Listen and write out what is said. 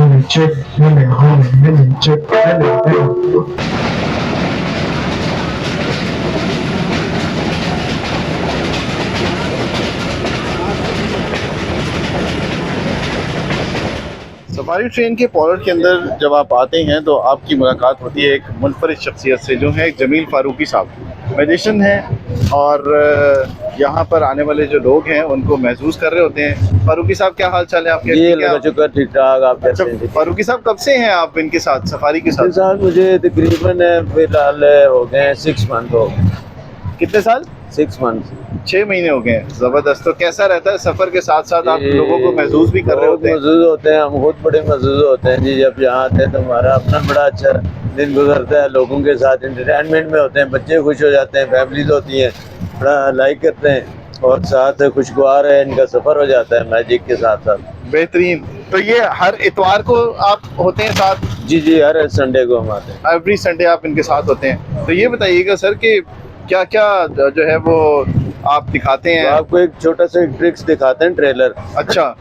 check, check, safari train के polar के अंदर जब आप आते हैं तो आपकी मुलाकात होती है एक मुनफरिद शख्सियत से, जो है जमील फारूकी साहब। मैजिशियन हैं और यहाँ पर आने वाले जो लोग हैं उनको महसूस कर रहे होते हैं। फारूकी साहब, क्या हाल चाल है आपके? जी लगा चुका, ठीक ठाक। आप अच्छा फारूकी साहब, कब से हैं आप इनके साथ, सफारी के साथ? साथ मुझे तकरीबन फिलहाल हो गए 6 मंथ हो गए। कितने साल? 6 मंथ। 6 महीने हो गए हैं। जबरदस्त। तो कैसा रहता है सफर के साथ साथ? आप लोगों को महसूस भी कर रहे होते हैं? महसूस होते हैं, हम खुद बड़े महसूस होते हैं जी। जब यहाँ आते हैं तो हमारा अपना बड़ा अच्छा दिन गुजरता है, लोगों के साथ इंटरटेनमेंट में होते हैं, बच्चे खुश हो जाते हैं, फैमिलीज होती हैं, बड़ा लाइक करते हैं और साथ खुशगवार है, इनका सफर हो जाता है मैजिक के साथ साथ। बेहतरीन। तो ये हर इतवार को आप होते हैं साथ? जी जी, हर संडे को हम आते हैं। एवरी संडे आप इनके साथ होते हैं। तो ये बताइएगा सर कि क्या क्या जो है वो आप दिखाते हैं? आपको एक छोटा सा ट्रिक्स दिखाते हैं, ट्रेलर। अच्छा।